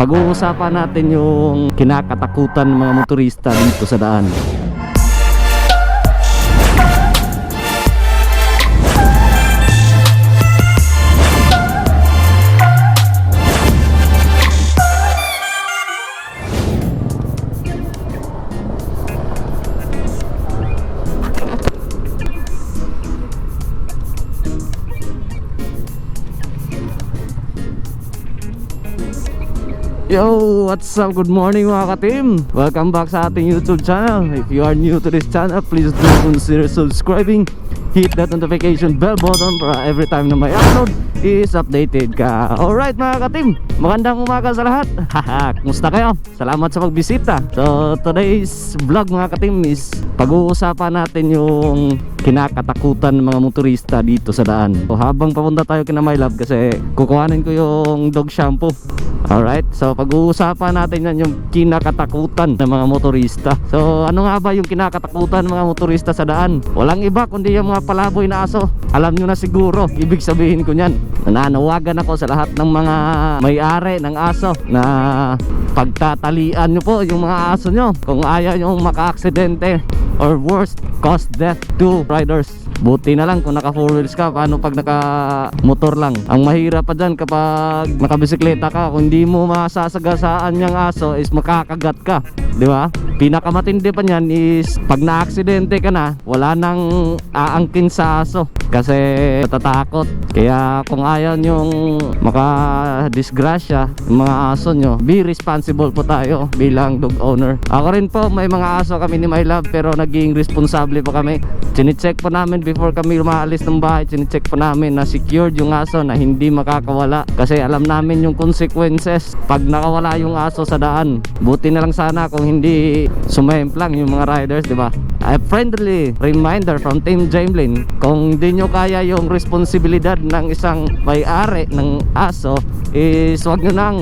Pag-uusapan natin yung kinakatakutan ng mga motorista dito sa daan. Yo, what's up? Good morning mga ka-team. Welcome back sa ating YouTube channel. If you are new to this channel, please do consider subscribing. Hit that notification bell button para every time na may upload is updated ka. Alright mga ka-team, magandang umaga sa lahat. Haha, kumusta kayo? Salamat sa pagbisita. So today's vlog mga ka-team is pag-uusapan natin yung kinakatakutan ng mga motorista dito sa daan. So habang papunta tayo kina My Love kasi kukuhanin ko yung dog shampoo. Alright, so pag-uusapan natin yan yung kinakatakutan ng mga motorista. So ano nga ba yung kinakatakutan ng mga motorista sa daan? Walang iba kundi yung mga palaboy na aso. Alam nyo na siguro, ibig sabihin ko nyan. Nananawagan ako sa lahat ng mga may-ari ng aso na pagtatalian nyo po yung mga aso nyo kung ayaw nyo maka-aksidente or worst, cause death to riders. Buti na lang kung naka 4 wheels ka. Paano pag naka motor lang? Ang mahirap pa dyan kapag nakabisikleta ka, kung hindi mo masasagasaan yung aso is makakagat ka, di ba? Pinakamatindi pa niyan is pag na-aksidente ka na, wala nang aangkin sa aso kasi natatakot. Kaya kung ayaw nyong makadisgrasya yung mga aso nyo, be responsible po tayo bilang dog owner. Ako rin po, may mga aso kami ni My Love pero naging responsable po kami. Chine-check po namin before kami lumaalis ng bahay. Chine-check po namin na secured yung aso, na hindi makakawala, kasi alam namin yung consequences pag nakawala yung aso sa daan. Buti na lang sana kung hindi sumemplang yung mga riders, di ba? A friendly reminder from Team Jamelin, kung di nyo kaya yung responsibilidad ng isang may-ari ng aso is wag nyo nang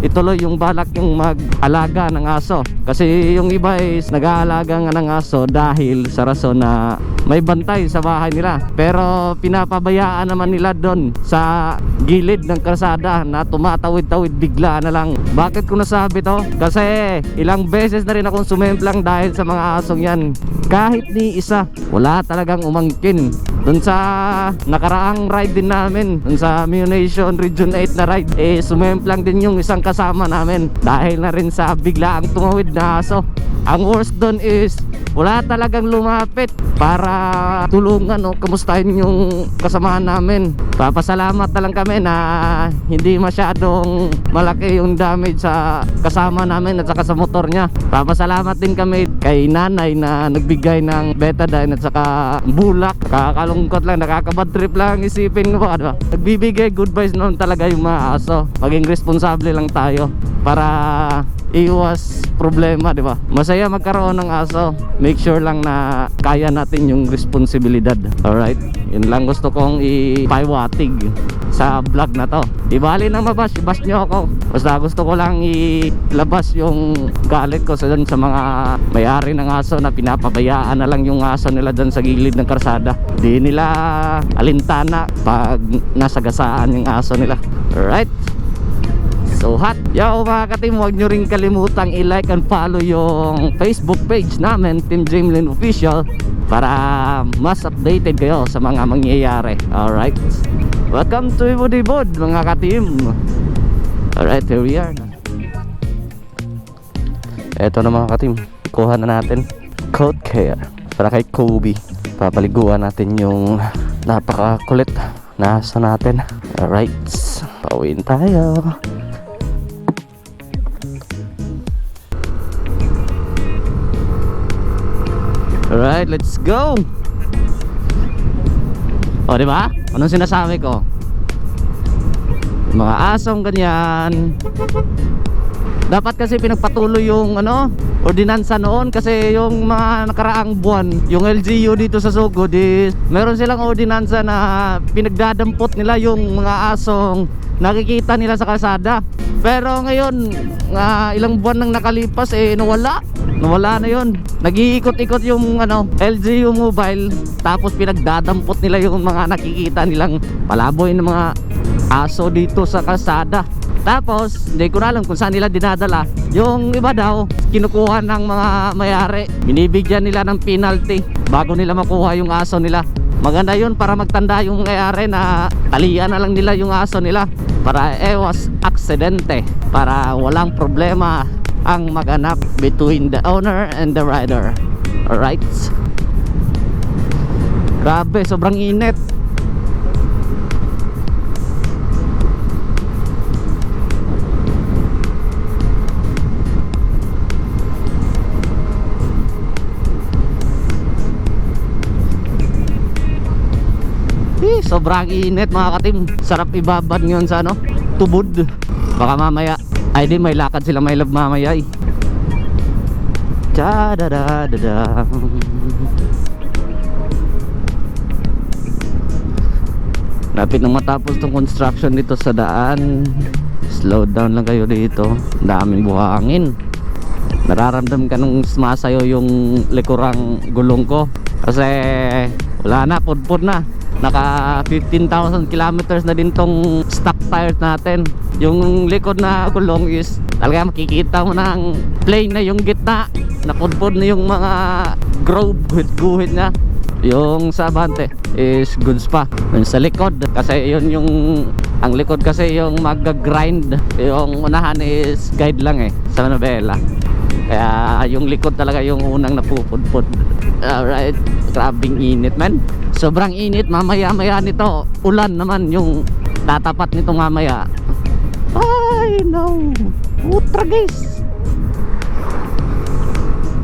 ituloy yung balak yung mag-alaga ng aso. Kasi yung iba is nag-aalaga nga ng aso dahil sa rason na may bantay sa bahay nila, pero pinapabayaan naman nila doon sa gilid ng kalsada na tumatawid-tawid bigla na lang. Bakit ko nasabi to? Kasi ilang beses na rin akong sumemplang dahil sa mga asong yan. Kahit ni isa, wala talagang umangkin. Doon sa nakaraang ride din namin, doon sa Munation Region 8 na ride, sumemplang din yung isang kasama namin dahil na rin sa biglaang tumawid na aso. Ang worst doon is wala talagang lumapit para tulungan o kamustahin yung kasamahan namin. Papasalamat na lang kami na hindi masyadong malaki yung damage sa kasama namin at saka sa motor niya. Papasalamat din kami kay nanay na nagbigay ng betadine at saka bulak. Kakalungkot lang, nakakabad trip lang isipin ko, diba? Nagbibigay good vibes noon talaga yung mga aso. Maging responsable lang tayo para iwas problema, di ba? Masaya magkaroon ng aso. Make sure lang na kaya natin yung responsibilidad. Alright, yun lang gusto kong ipaiwatig sa vlog na to. Di bali nang mabash nyo ako, basta gusto ko lang ilabas yung galit ko sa mga may-ari ng aso na pinapabayaan na lang yung aso nila dyan sa gilid ng karsada. Di nila alintana pag nasagasaan yung aso nila. Alright, so hot. Yo mga ka-team, huwag nyo rin kalimutang i-like and follow yung Facebook page namin, Team Jamelin Official, para mas updated kayo sa mga mangyayari. Alright, welcome to Ibod mga ka-team. Alright, here we are. Eto na mga ka-team, kuha na natin coat care para kay Kobe. Papaliguan natin yung napakakulit na aso natin. Alright, pauwiin tayo. Alright, let's go. O, diba? Anong sinasabi ko? Mga asong ganyan, dapat kasi pinagpatuloy yung ordinansa noon, kasi yung mga nakaraang buwan, yung LGU dito sa Sugod is meron silang ordinansa na pinagdadampot nila yung mga asong nakikita nila sa kalsada. Pero ngayon, ilang buwan nang nakalipas, nawala na yun. Nag-iikot-ikot yung LGU mobile, tapos pinagdadampot nila yung mga nakikita nilang palaboy ng mga aso dito sa kalsada. Tapos, hindi ko na alam kung saan nila dinadala. Yung iba daw, kinukuha ng mga may-ari. Binibigyan nila ng penalty bago nila makuha yung aso nila. Maganda yun para magtanda yung may-ari na talian na lang nila yung aso nila. Para ewas aksidente. Para walang problema ang maganap between the owner and the rider. Alright? Grabe, sobrang init. Sobrang init mga katim. Sarap ibabad ngayon sa ano, tubod. Baka mamaya, ay di may lakad sila may love mamaya eh. Cha-da-da-da-da. Lapit nang matapos tong construction dito sa daan. Slow down lang kayo dito. Daming buhangin. Nararamdam ka nung sumasayo yung likurang gulong ko. Kasi wala na, pudpud na. Naka 15,000 kilometers na din tong stock tires natin. Yung likod na gulong is talaga makikita mo na ang plain na yung gitna. Napudpud na yung mga groove, guhit-guhit na. Yung sa Avante is goods pa. Yung sa likod kasi yun yung ang likod kasi yung mag-grind. Yung unahan is guide lang eh sa Manabela. Kaya yung likod talaga yung unang napupudpud. Alright, grabing init man. Sobrang init, mamaya-maya nito ulan naman yung tatapat nito mamaya. Ay no, ultra guys.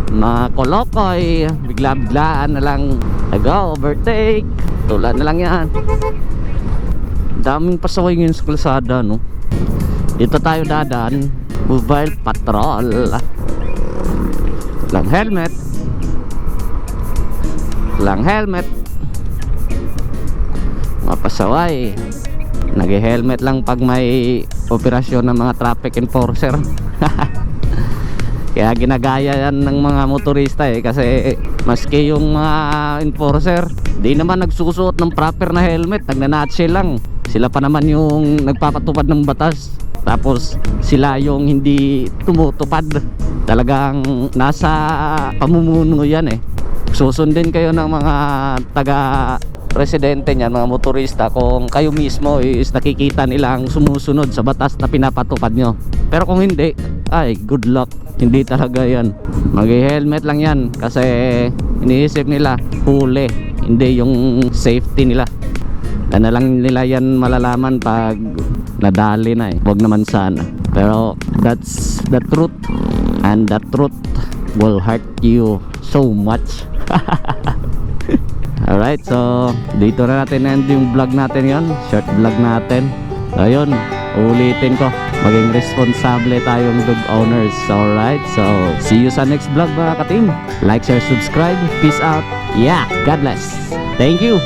Mga kolokoy, bigla-biglaan na lang nag-overtake. Tulan na lang yan. Daming pasaway ngayon sa kalsada, no? Dito tayo dadaan, mobile patrol. Lang helmet. Lang helmet. Mga pasaway. Nag-helmet lang pag may operasyon ng mga traffic enforcer. Kaya ginagaya yan ng mga motorista eh. Kasi maski yung mga enforcer, di naman nagsusuot ng proper na helmet. Nagnanatshell lang. Sila pa naman yung nagpapatupad ng batas. Tapos sila yung hindi tumutupad. Talagang nasa pamumuno yan eh. Susundin kayo ng mga taga-residente niyan, mga motorista, kung kayo mismo is nakikita nilang sumusunod sa batas na pinapatupad nyo. Pero kung hindi, ay good luck. Hindi talaga yan. Mag-helmet lang yan kasi iniisip nila huli, hindi yung safety nila. Na lang nila yan malalaman pag nadali na eh. Huwag naman sana. Pero that's the truth, and the truth will hurt you so much. Alright, so dito na natin end yung vlog natin yon, short vlog natin. Ayun, ulitin ko, maging responsable tayong dog owners. Alright, so see you sa next vlog mga ka-team. Like, share, subscribe. Peace out. Yeah, God bless. Thank you.